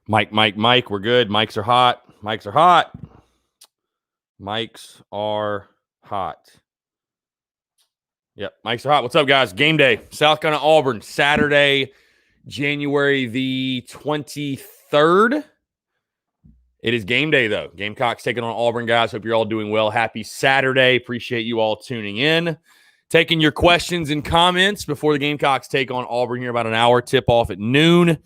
Mike. We're good. Mics are hot. Mics are hot. Yep, mics are hot. What's up, guys? Game day. South Carolina, Auburn, Saturday, January the 23rd. It is game day, though. Gamecocks taking on Auburn, guys. Hope you're all doing well. Happy Saturday. Appreciate you all tuning in. Taking your questions and comments before the Gamecocks take on Auburn here about an hour. Tip-off at noon.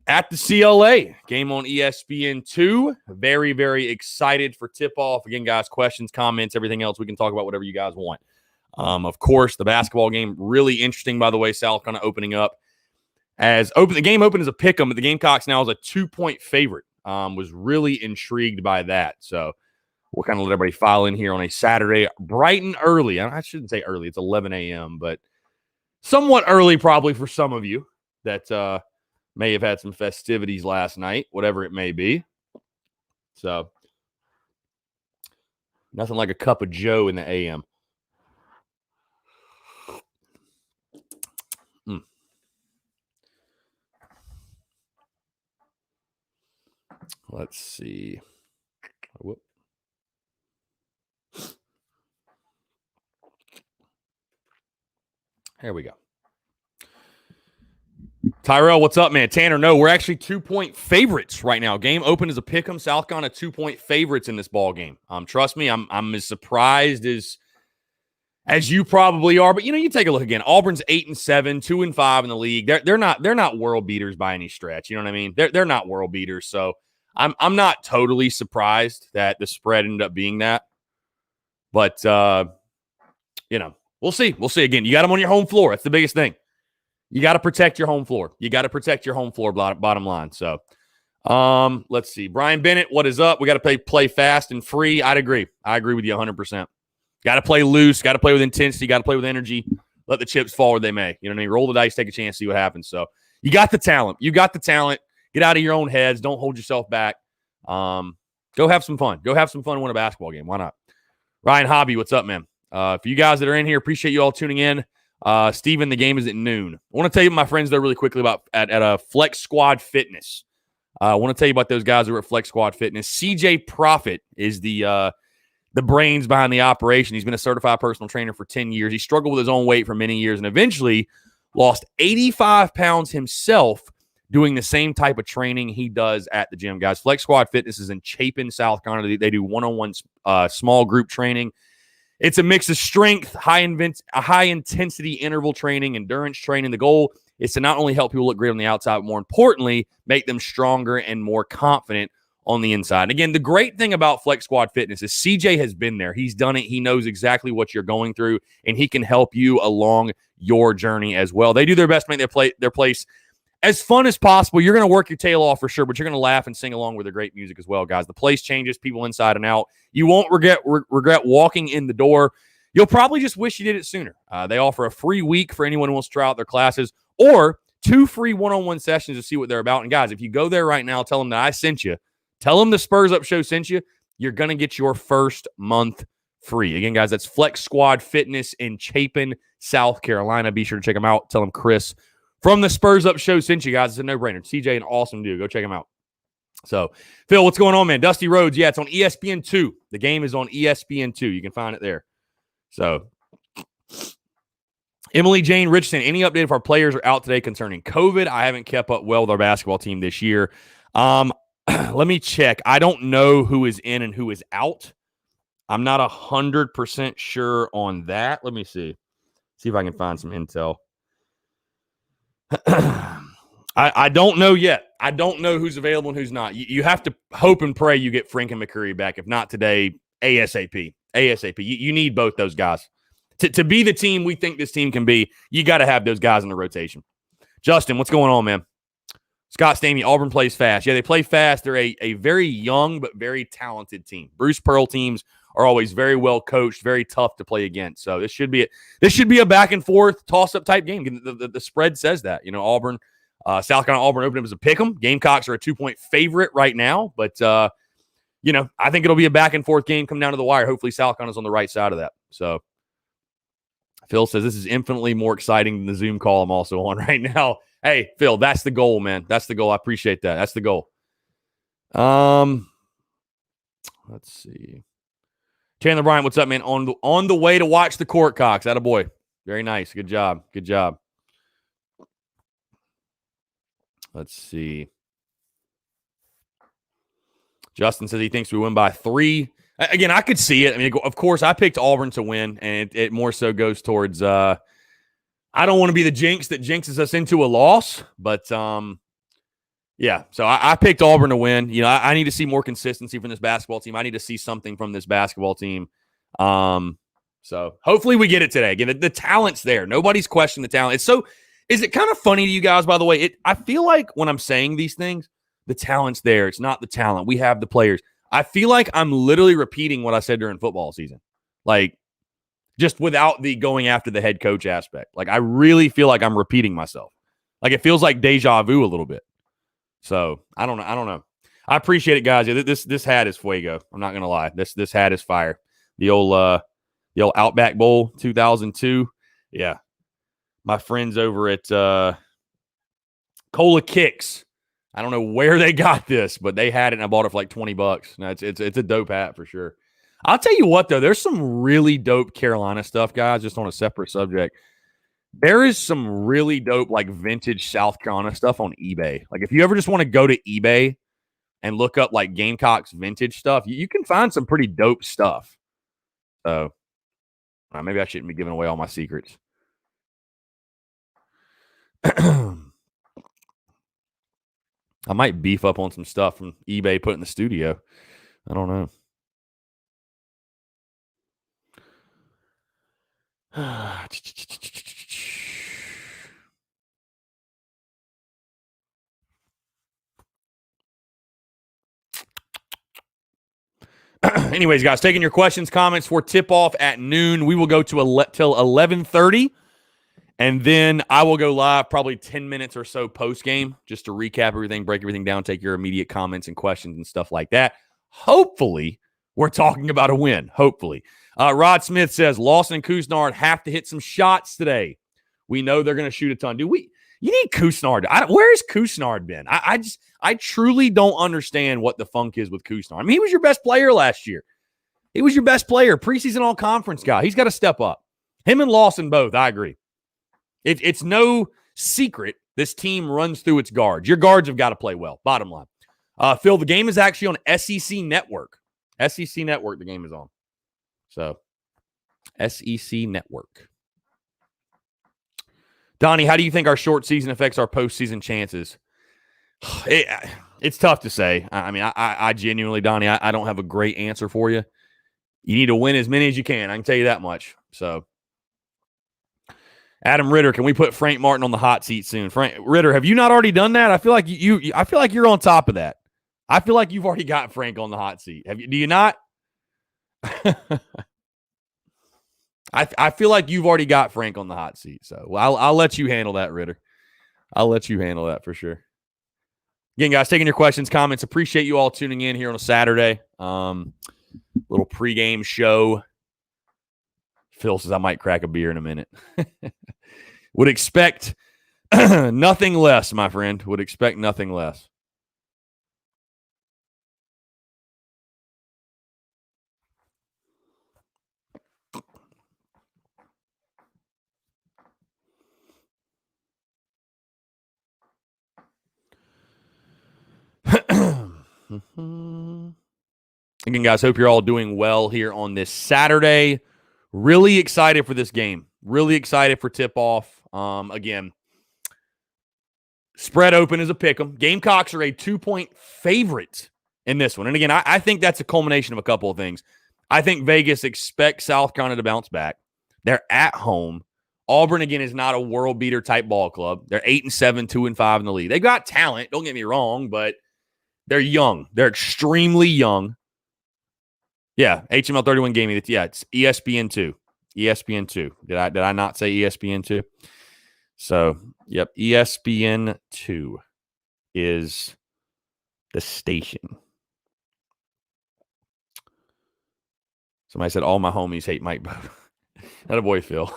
At the CLA, game on ESPN2. Very, very excited for tip-off. Again, guys, questions, comments, everything else. We can talk about whatever you guys want. Of course, the basketball game, really interesting, by the way. South kind of opening up. The game opened as a pick 'em, but the Gamecocks now is a 2-point favorite. Was really intrigued by that. So we'll kind of let everybody file in here on a Saturday, bright and early. I shouldn't say early. It's 11 a.m., but somewhat early probably for some of you that may have had some festivities last night, whatever it may be. So, nothing like a cup of Joe in the AM. Let's see. Whoop. Here we go. Tyrell, what's up, man? Tanner, no, we're actually 2-point favorites right now. Game open as a pick 'em. South Carolina 2-point favorites in this ball game. Trust me, I'm as surprised as you probably are. But you take a look again. Auburn's 8-7, 2-5 in the league. They're not world beaters by any stretch. You know what I mean? They're not world beaters. So I'm not totally surprised that the spread ended up being that. But we'll see. We'll see. Again, you got them on your home floor. That's the biggest thing. You got to protect your home floor. Bottom line. So, let's see. Brian Bennett, what is up? We got to play fast and free. I'd agree. I agree with you 100%. Got to play loose. Got to play with intensity. Got to play with energy. Let the chips fall where they may. You know what I mean? Roll the dice, take a chance, see what happens. So, you got the talent. Get out of your own heads. Don't hold yourself back. Go have some fun. And win a basketball game. Why not? Ryan Hobby, what's up, man? For you guys that are in here, appreciate you all tuning in. Steven, the game is at noon. I want to tell you, my friends, there really quickly about at Flex Squad Fitness. I want to tell you about those guys who are at Flex Squad Fitness. CJ Profit is the brains behind the operation. He's been a certified personal trainer for 10 years. He struggled with his own weight for many years and eventually lost 85 pounds himself doing the same type of training he does at the gym, guys. Flex Squad Fitness is in Chapin, South Carolina. They do one-on-one small group training. It's a mix of strength, high-intensity interval training, endurance training. The goal is to not only help people look great on the outside, but more importantly, make them stronger and more confident on the inside. And again, the great thing about Flex Squad Fitness is CJ has been there. He's done it. He knows exactly what you're going through, and he can help you along your journey as well. They do their best to make their place as fun as possible. You're going to work your tail off for sure, but you're going to laugh and sing along with their great music as well, guys. The place changes people inside and out. You won't regret walking in the door. You'll probably just wish you did it sooner. They offer a free week for anyone who wants to try out their classes or 2 free one-on-one sessions to see what they're about. And guys, if you go there right now, tell them that I sent you. Tell them the Spurs Up Show sent you. You're going to get your first month free. Again, guys, that's Flex Squad Fitness in Chapin, South Carolina. Be sure to check them out. Tell them Chris from the Spurs Up Show sent you, guys. It's a no-brainer. CJ, an awesome dude. Go check him out. So, Phil, what's going on, man? Dusty Rhodes, yeah, it's on ESPN2. The game is on ESPN2. You can find it there. So, Emily Jane Richardson, any update if our players are out today concerning COVID? I haven't kept up well with our basketball team this year. Let me check. I don't know who is in and who is out. I'm not 100% sure on that. Let me see. See if I can find some intel. I don't know yet. I don't know who's available and who's not. You have to hope and pray you get Frank and McCurry back. If not today, ASAP. You need both those guys. To be the team we think this team can be, you got to have those guys in the rotation. Justin, what's going on, man? Scott Stamey, Auburn plays fast. Yeah, they play fast. They're a very young but very talented team. Bruce Pearl teams are always very well coached, very tough to play against. So this should be a back and forth toss-up type game. The spread says that. Auburn, South Carolina, Auburn opened up as a pick 'em. Gamecocks are a 2-point favorite right now, but I think it'll be a back and forth game come down to the wire. Hopefully South Carolina's on the right side of that. So Phil says this is infinitely more exciting than the Zoom call I'm also on right now. Hey, Phil, that's the goal, man. That's the goal. I appreciate that. That's the goal. Let's see. Chandler Bryant, what's up, man? On the way to watch the court, Cox. Attaboy. Very nice. Good job. Good job. Let's see. Justin says he thinks we win by 3. Again, I could see it. I mean, of course, I picked Auburn to win, and it more so goes towards I don't want to be the jinx that jinxes us into a loss, but yeah. So I picked Auburn to win. You know, I need to see more consistency from this basketball team. I need to see something from this basketball team. So hopefully we get it today. Again, the talent's there. Nobody's questioning the talent. Is it kind of funny to you guys, by the way? I feel like when I'm saying these things, the talent's there. It's not the talent. We have the players. I feel like I'm literally repeating what I said during football season. Like, just without the going after the head coach aspect. Like, I really feel like I'm repeating myself. Like, it feels like deja vu a little bit. So, I don't know. I appreciate it, guys. This hat is fuego. I'm not going to lie. This hat is fire. The old Outback Bowl 2002. Yeah. My friends over at Cola Kicks. I don't know where they got this, but they had it, and I bought it for like $20. No, it's a dope hat for sure. I'll tell you what, though, there's some really dope Carolina stuff, guys, just on a separate subject. There is some really dope, like, vintage South Carolina stuff on eBay. Like, if you ever just want to go to eBay and look up, like, Gamecocks vintage stuff, you can find some pretty dope stuff. So, maybe I shouldn't be giving away all my secrets. I might beef up on some stuff from eBay, put in the studio. I don't know. Anyways, guys, taking your questions, comments for tip-off at noon. We will go to till 11:30, and then I will go live probably 10 minutes or so post-game just to recap everything, break everything down, take your immediate comments and questions and stuff like that. Hopefully, we're talking about a win. Hopefully. Rod Smith says, Lawson and Couisnard have to hit some shots today. We know they're going to shoot a ton. You need Couisnard. Where has Couisnard been? I truly don't understand what the funk is with Couisnard. I mean, he was your best player last year. He was your best player, preseason all-conference guy. He's got to step up. Him and Lawson both, I agree. It's no secret this team runs through its guards. Your guards have got to play well, bottom line. Phil, the game is actually on SEC Network. SEC Network, the game is on. So, SEC Network. Donnie, how do you think our short season affects our postseason chances? It's tough to say. I mean, I genuinely, Donnie, I don't have a great answer for you. You need to win as many as you can. I can tell you that much. So, Adam Ritter, can we put Frank Martin on the hot seat soon? Frank Ritter, have you not already done that? I feel like I feel like you're on top of that. I feel like you've already got Frank on the hot seat. Do you not? I feel like you've already got Frank on the hot seat. So I'll let you handle that, Ritter. I'll let you handle that for sure. Again, guys, taking your questions, comments. Appreciate you all tuning in here on a Saturday. Little pregame show. Phil says I might crack a beer in a minute. Would expect nothing less, my friend. Would expect nothing less. Again, guys, hope you're all doing well here on this Saturday. Really excited for this game. Really excited for tip-off. Again, spread open as a pick'em. Gamecocks are a 2-point favorite in this one. And again, I think that's a culmination of a couple of things. I think Vegas expects South Carolina to bounce back. They're at home. Auburn, again, is not a world-beater type ball club. They're 8-7, 2-5 in the league. They've got talent, don't get me wrong, but they're young. They're extremely young. Yeah, HML 31 Gaming. Yeah, it's ESPN2. ESPN2. Did I not say ESPN2? So, yep, ESPN2 is the station. Somebody said all my homies hate Mike Bowden. That a boy, Phil.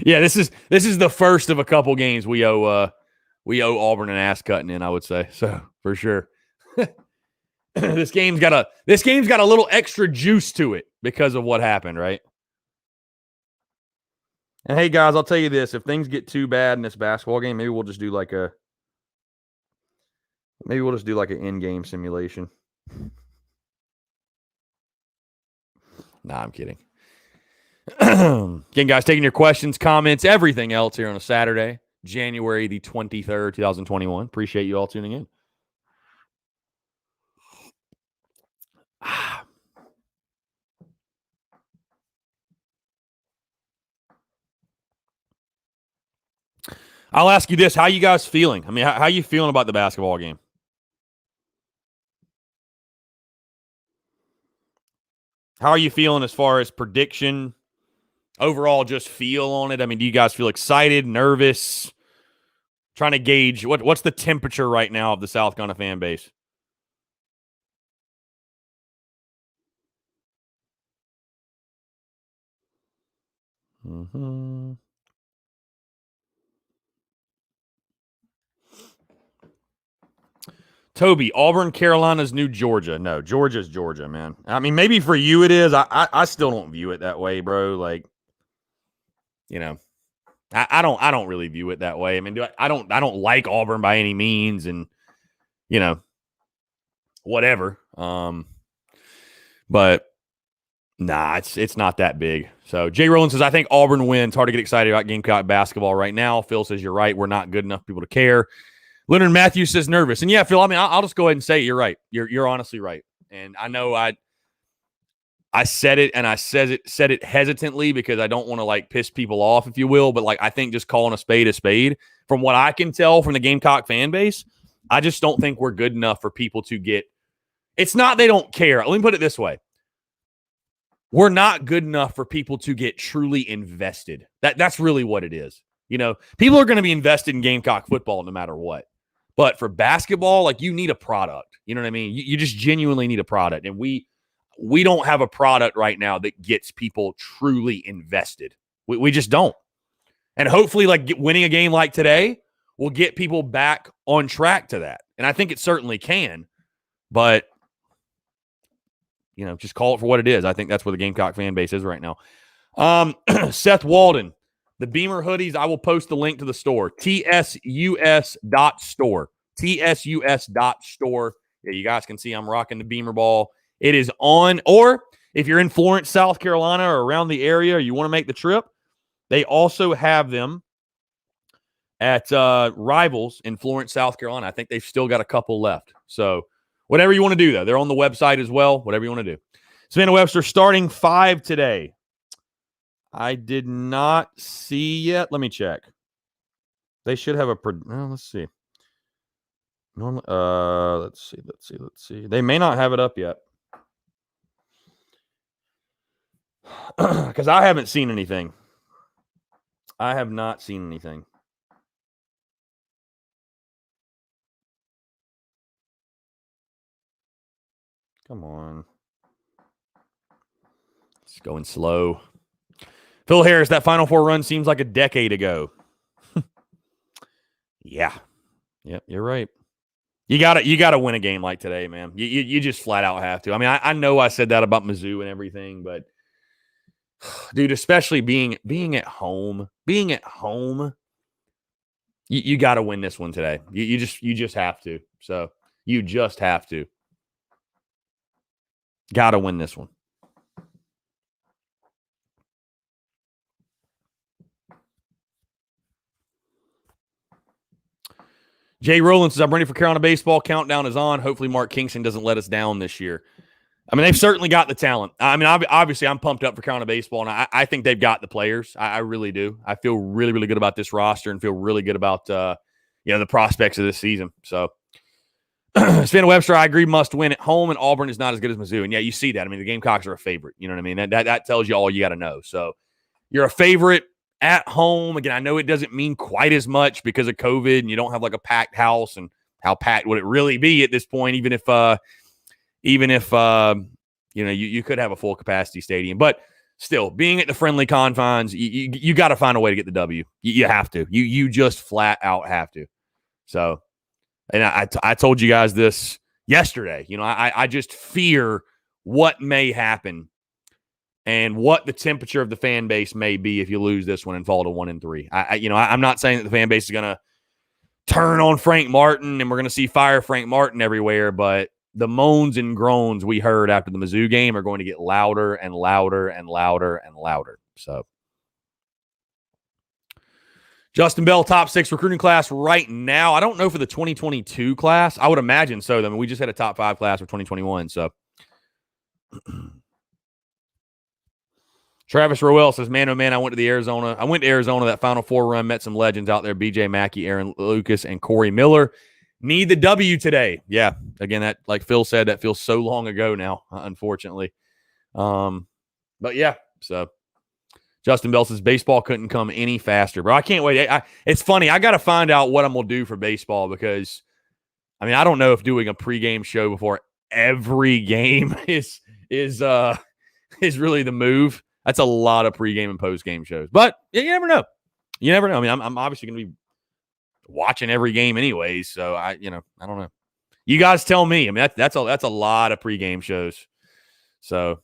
Yeah, this is the first of a couple games we owe Auburn an ass cutting in, I would say. So, for sure. this game's got a little extra juice to it because of what happened, right? And hey, guys, I'll tell you this: if things get too bad in this basketball game, maybe we'll just do like an in-game simulation. Nah, I'm kidding. Again, guys, taking your questions, comments, everything else here on a Saturday, January the 23rd, 2021. Appreciate you all tuning in. I'll ask you this. How you guys feeling? I mean, how you feeling about the basketball game? How are you feeling as far as prediction? Overall, just feel on it. I mean, do you guys feel excited, nervous? Trying to gauge what's the temperature right now of the South Carolina fan base? Mm-hmm. Toby, Auburn, Carolina's new Georgia. No, Georgia's Georgia, man. I mean, maybe for you it is. I still don't view it that way, bro. Like, you know, I don't really view it that way. I mean, I don't like Auburn by any means, and you know, whatever. But nah, it's not that big. So Jay Rowland says, I think Auburn wins. Hard to get excited about Gamecock basketball right now. Phil says you're right. We're not good enough for people to care. Leonard Matthews says nervous. And yeah, Phil, I mean, I'll just go ahead and say it. You're right. You're honestly right. And I know I said it, and I said it hesitantly because I don't want to like piss people off, if you will. But like, I think just calling a spade, from what I can tell from the Gamecock fan base, I just don't think we're good enough for people to get. It's not they don't care. Let me put it this way. We're not good enough for people to get truly invested. That's really what it is. You know, people are going to be invested in Gamecock football no matter what. But for basketball, like, you need a product. You know what I mean? You just genuinely need a product. And we don't have a product right now that gets people truly invested. We just don't. And hopefully, like, winning a game like today will get people back on track to that. And I think it certainly can. But, you know, just call it for what it is. I think that's where the Gamecock fan base is right now. Seth Walden. The Beamer hoodies, I will post the link to the store. TSUS.store. TSUS.store. Yeah, you guys can see I'm rocking the Beamer ball. It is on. Or if you're in Florence, South Carolina, or around the area, or you want to make the trip, they also have them at Rivals in Florence, South Carolina. I think they've still got a couple left. So whatever you want to do, though. They're on the website as well. Whatever you want to do. Savannah Webster starting 5 today. I did not see yet. Let me check. They should have a. Let's see. Normally, let's see. They may not have it up yet because I haven't seen anything. I have not seen anything. Come on. It's going slow. Phil Harris, that Final Four run seems like a decade ago. Yeah. Yep, you're right. You gotta win a game like today, man. You just flat out have to. I mean, I know I said that about Mizzou and everything, but dude, especially being at home, you gotta win this one today. You just have to. So you just have to. Gotta win this one. Jay Rowland says, I'm ready for Carolina baseball. Countdown is on. Hopefully Mark Kingston doesn't let us down this year. I mean, they've certainly got the talent. I mean, obviously, I'm pumped up for Carolina baseball, and I think they've got the players. I really do. I feel really, really good about this roster and feel really good about the prospects of this season. So, Savannah Webster, I agree, must win at home, and Auburn is not as good as Mizzou. And, yeah, you see that. I mean, the Gamecocks are a favorite. You know what I mean? That tells you all you got to know. So, you're a favorite at home. Again, I know it doesn't mean quite as much because of COVID and you don't have like a packed house, and how packed would it really be at this point, even if you could have a full capacity stadium. But still, being at the friendly confines, you got to find a way to get the W. You have to. You just flat out have to. So, and I told you guys this yesterday. I just fear what may happen and what the temperature of the fan base may be if you lose this one and fall to 1-3. I'm not saying that the fan base is going to turn on Frank Martin and we're going to see fire Frank Martin everywhere, but the moans and groans we heard after the Mizzou game are going to get louder and louder and louder and louder. So, Justin Bell, top 6 recruiting class right now. I don't know for the 2022 class. I would imagine so. I mean, we just had a top 5 class for 2021. So, Travis Rowell says, man, oh man, I went to Arizona. That Final Four run, met some legends out there, BJ Mackey, Aaron Lucas, and Corey Miller. Need the W today. Yeah, again, that, like Phil said, that feels so long ago now, unfortunately. But yeah, so Justin Bell says, baseball couldn't come any faster. Bro, I can't wait. It's funny. I got to find out what I'm going to do for baseball because, I mean, I don't know if doing a pregame show before every game is really the move. That's a lot of pregame and postgame shows. But you never know. You never know. I mean, I'm obviously going to be watching every game anyways, so I don't know. You guys tell me. I mean, that's a lot of pregame shows. So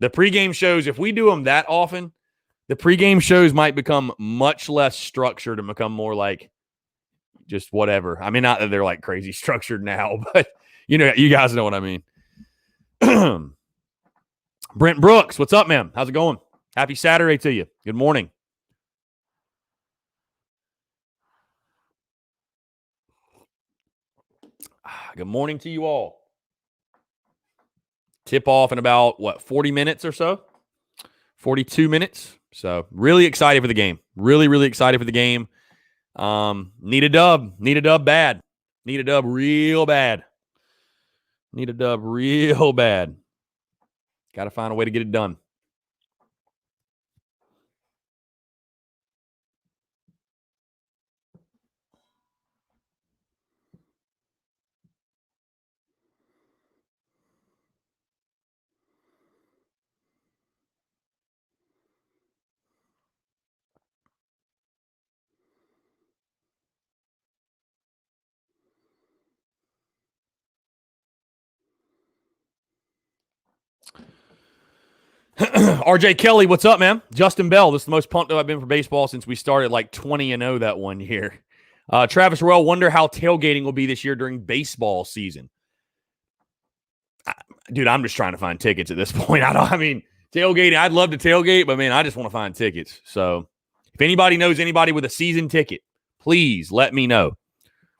the pregame shows, if we do them that often, the pregame shows might become much less structured and become more like just whatever. I mean, not that they're like crazy structured now, but you guys know what I mean. Brent Brooks, what's up, man? How's it going? Happy Saturday to you. Good morning. Good morning to you all. Tip off in about, 40 minutes or so? 42 minutes. So really excited for the game. Really, really excited for the game. Need a dub. Need a dub bad. Need a dub real bad. Need a dub real bad. Got to find a way to get it done. RJ Kelly, what's up, man? Justin Bell, this is the most pumped I've been for baseball since we started like 20-0 that one year. Travis Royal, wonder how tailgating will be this year during baseball season. Dude, I'm just trying to find tickets at this point. Tailgating, I'd love to tailgate, but man, I just want to find tickets. So if anybody knows anybody with a season ticket, please let me know.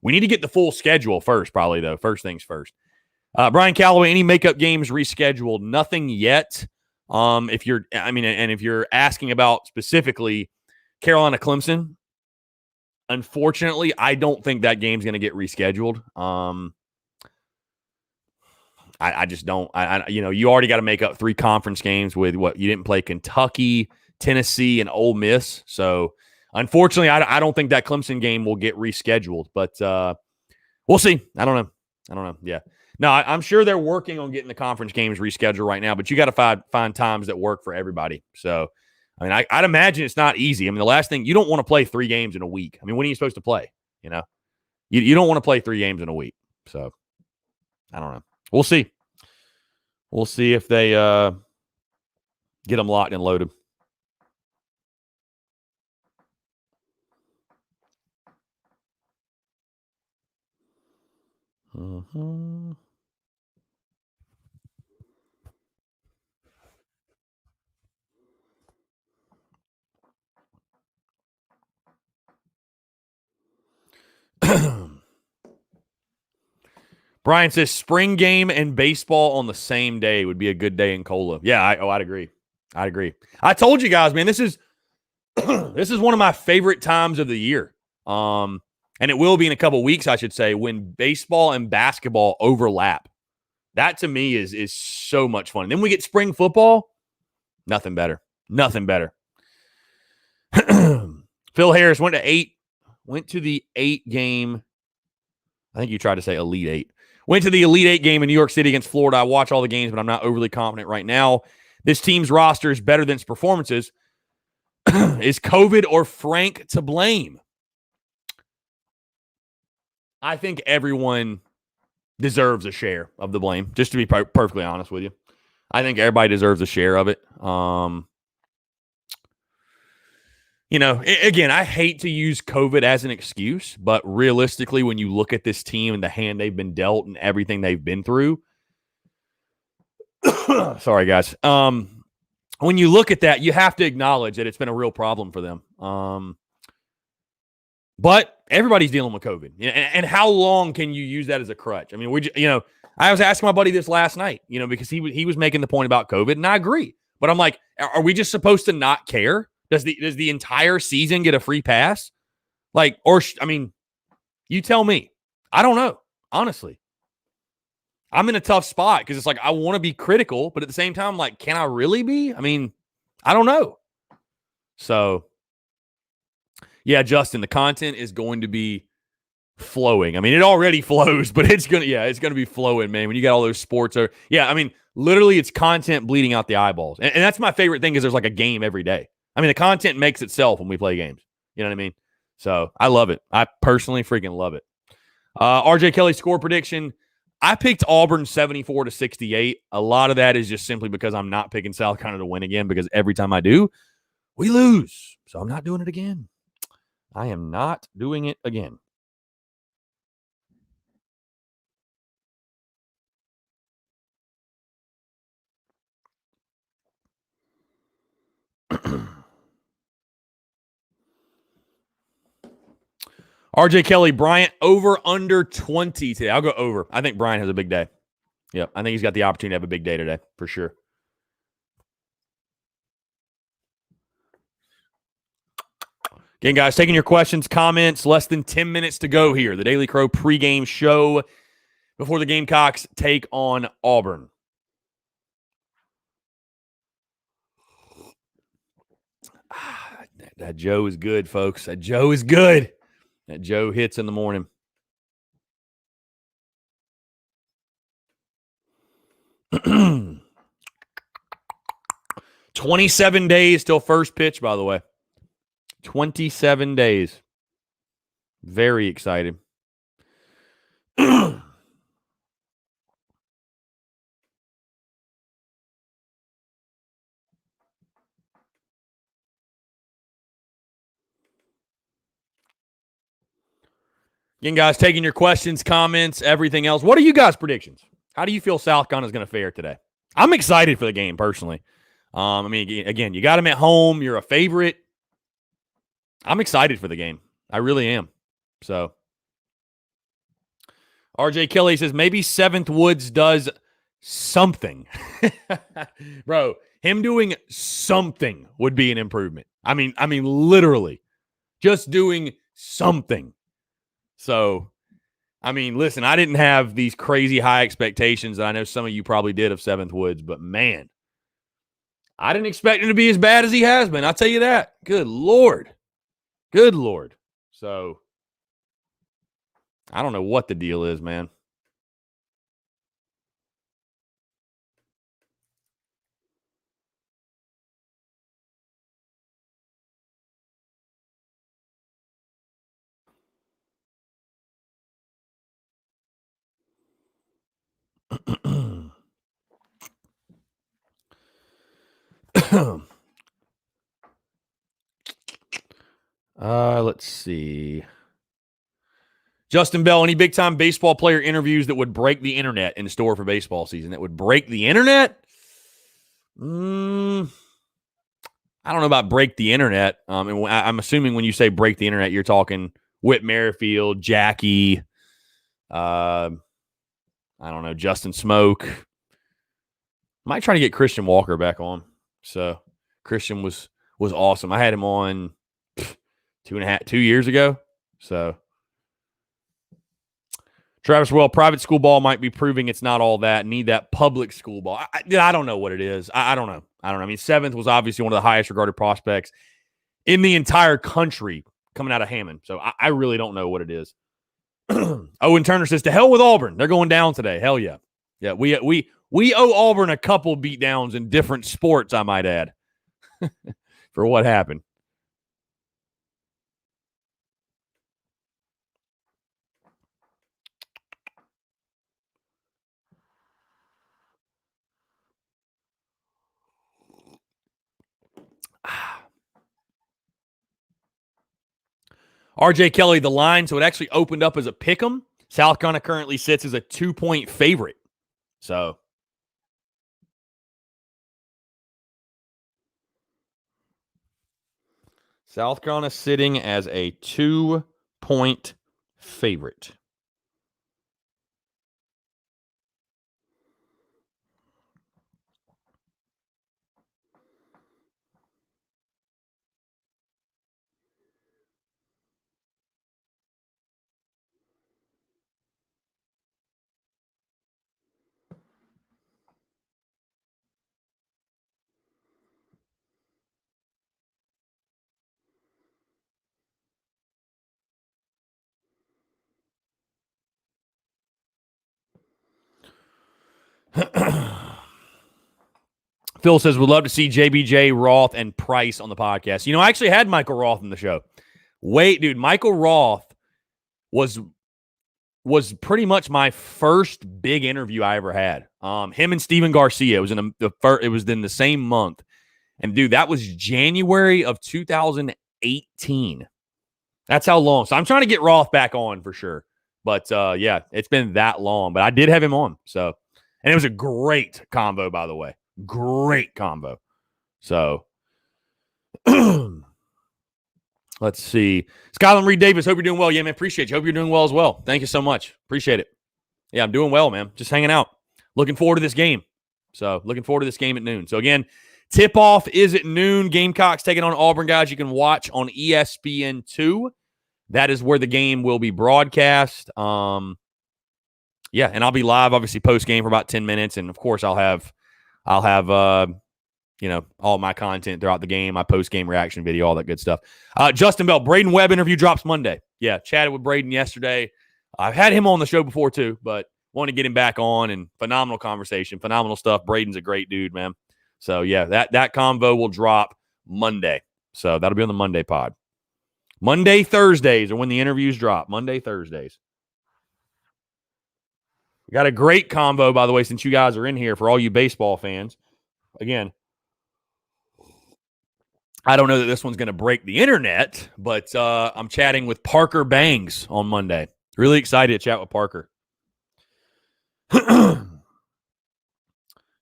We need to get the full schedule first, probably, though. First things first. Brian Calloway, any makeup games rescheduled? Nothing yet. If you're asking about specifically Carolina Clemson, unfortunately, I don't think that game's going to get rescheduled. I just don't. You already got to make up 3 conference games with what you didn't play Kentucky, Tennessee, and Ole Miss. So unfortunately, I don't think that Clemson game will get rescheduled. But we'll see. I don't know. Yeah. No, I'm sure they're working on getting the conference games rescheduled right now, but you got to find times that work for everybody. So, I mean, I'd imagine it's not easy. I mean, the last thing, you don't want to play 3 games in a week. I mean, when are you supposed to play? You don't want to play 3 games in a week. So, I don't know. We'll see. We'll see if they get them locked and loaded. Mm-hmm. Brian says spring game and baseball on the same day would be a good day in Cola. Yeah, I'd agree. I told you guys, man, this is this is one of my favorite times of the year. And it will be in a couple weeks, I should say, when baseball and basketball overlap. That to me is so much fun. And then we get spring football. Nothing better. Phil Harris went to the 8 game. I think you tried to say Elite 8. Went to the Elite 8 game in New York City against Florida. I watch all the games, but I'm not overly confident right now. This team's roster is better than its performances. Is COVID or Frank to blame? I think everyone deserves a share of the blame, just to be perfectly honest with you. I think everybody deserves a share of it. Again, I hate to use COVID as an excuse, but realistically, when you look at this team and the hand they've been dealt and everything they've been through, sorry, guys. When you look at that, you have to acknowledge that it's been a real problem for them. But everybody's dealing with COVID. And how long can you use that as a crutch? I mean, I was asking my buddy this last night, because he was making the point about COVID, and I agree. But I'm like, are we just supposed to not care? Does the entire season get a free pass? You tell me. I don't know, honestly. I'm in a tough spot because it's like I want to be critical, but at the same time, I'm like, can I really be? I mean, I don't know. So, yeah, Justin, the content is going to be flowing. I mean, it already flows, but it's gonna be flowing, man. When you got all those sports, literally, it's content bleeding out the eyeballs, and that's my favorite thing is there's like a game every day. I mean, the content makes itself when we play games. You know what I mean? So I love it. I personally freaking love it. RJ Kelly score prediction. I picked Auburn 74-68. A lot of that is just simply because I'm not picking South Carolina to win again because every time I do, we lose. So I'm not doing it again. I am not doing it again. RJ Kelly, Bryant, over under 20 today. I'll go over. I think Bryant has a big day. Yep. I think he's got the opportunity to have a big day today for sure. Again, guys, taking your questions, comments. Less than 10 minutes to go here. The Daily Crow pregame show before the Gamecocks take on Auburn. That Joe is good, folks. That Joe is good. That Joe hits in the morning. $27 days till first pitch, by the way. 27 days. Very excited. Again, guys, taking your questions, comments, everything else. What are you guys' predictions? How do you feel South Carolina is going to fare today? I'm excited for the game, personally. Again, you got them at home. You're a favorite. I'm excited for the game. I really am. So, RJ Kelly says, maybe 7th Woods does something. Bro, him doing something would be an improvement. I mean, literally. Just doing something. So, listen, I didn't have these crazy high expectations that I know some of you probably did of 7th Woods, but man, I didn't expect him to be as bad as he has been. I'll tell you that. Good Lord. Good Lord. So, I don't know what the deal is, man. Let's see. Justin Bell, any big-time baseball player interviews that would break the internet in store for baseball season? That would break the internet? I don't know about break the internet. I'm assuming when you say break the internet, you're talking Whit Merrifield, Jackie, I don't know, Justin Smoke. Might try to get Christian Walker back on. So Christian was awesome. I had him on 2 years ago. So Travis, well, private school ball might be proving it's not all that. Need that public school ball. I don't know what it is. I don't know. I mean, 7th was obviously one of the highest regarded prospects in the entire country coming out of Hammond. So I really don't know what it is. Owen Turner says, to hell with Auburn. They're going down today. Hell yeah. Yeah, we owe Auburn a couple beatdowns in different sports, I might add, for what happened. RJ Kelly, the line, so it actually opened up as a pick'em. South Carolina currently sits as a 2-point favorite. So South Carolina sitting as a 2-point favorite. Phil says, would love to see JBJ, Roth, and Price on the podcast. I actually had Michael Roth on the show. Wait, dude, Michael Roth was pretty much my first big interview I ever had. Him and Steven Garcia. It was in the same month. And, dude, that was January of 2018. That's how long. So I'm trying to get Roth back on for sure. But, yeah, it's been that long. But I did have him on. So, and it was a great combo, by the way. Great combo. So, let's see. Skyland Reed Davis, hope you're doing well. Yeah, man, appreciate you. Hope you're doing well as well. Thank you so much. Appreciate it. Yeah, I'm doing well, man. Just hanging out. Looking forward to this game. So, looking forward to this game at noon. So, again, tip-off is at noon. Gamecocks taking on Auburn, guys. You can watch on ESPN2. That is where the game will be broadcast. Yeah, and I'll be live, obviously, post-game for about 10 minutes. And, of course, I'll have all my content throughout the game, my post-game reaction video, all that good stuff. Justin Bell, Braden Webb interview drops Monday. Yeah, chatted with Braden yesterday. I've had him on the show before too, but want to get him back on, and phenomenal conversation, phenomenal stuff. Braden's a great dude, man. So, yeah, that convo will drop Monday. So that'll be on the Monday pod. Monday, Thursdays are when the interviews drop. Monday, Thursdays. We got a great combo, by the way, since you guys are in here, for all you baseball fans. Again, I don't know that this one's going to break the internet, but I'm chatting with Parker Bangs on Monday. Really excited to chat with Parker. Got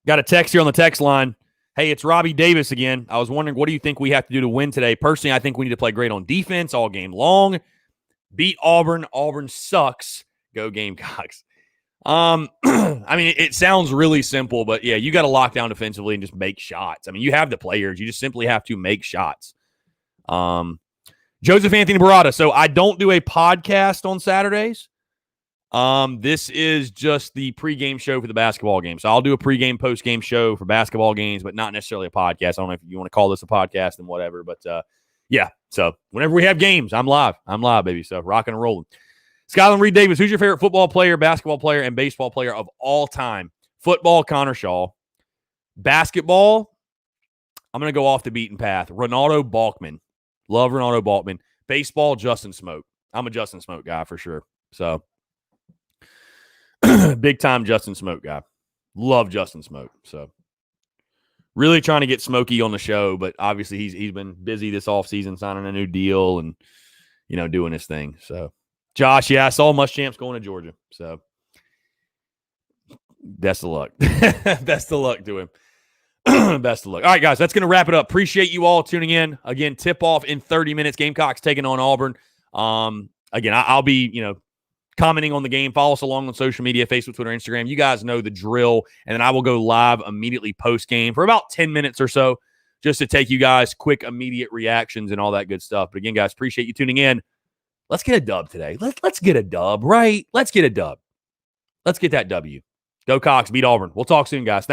a text here on the text line. Hey, it's Robbie Davis again. I was wondering, what do you think we have to do to win today? Personally, I think we need to play great on defense all game long. Beat Auburn. Auburn sucks. Go Gamecocks. I mean, it sounds really simple, but yeah, you got to lock down defensively and just make shots. I mean, you have the players. You just simply have to make shots. Joseph Anthony Barada. So I don't do a podcast on Saturdays. This is just the pregame show for the basketball game. So I'll do a pregame, postgame show for basketball games, but not necessarily a podcast. I don't know if you want to call this a podcast and whatever, but yeah. So whenever we have games, I'm live. I'm live, baby. So rocking and rolling. Skyland Reed Davis, who's your favorite football player, basketball player, and baseball player of all time? Football, Connor Shaw. Basketball, I'm going to go off the beaten path. Ronaldo Balkman. Love Ronaldo Balkman. Baseball, Justin Smoke. I'm a Justin Smoke guy for sure. So, big time Justin Smoke guy. Love Justin Smoke. So, really trying to get Smokey on the show, but obviously he's been busy this offseason signing a new deal and, doing his thing. So, Josh, yeah, I saw Muschamp's going to Georgia. So, best of luck. Best of luck to him. Best of luck. All right, guys, that's going to wrap it up. Appreciate you all tuning in. Again, tip-off in 30 minutes. Gamecocks taking on Auburn. Again, I'll be, commenting on the game. Follow us along on social media, Facebook, Twitter, Instagram. You guys know the drill. And then I will go live immediately post-game for about 10 minutes or so just to take you guys quick, immediate reactions and all that good stuff. But again, guys, appreciate you tuning in. Let's get a dub today. Let's get a dub, right? Let's get a dub. Let's get that W. Go Cox, beat Auburn. We'll talk soon, guys. Thanks.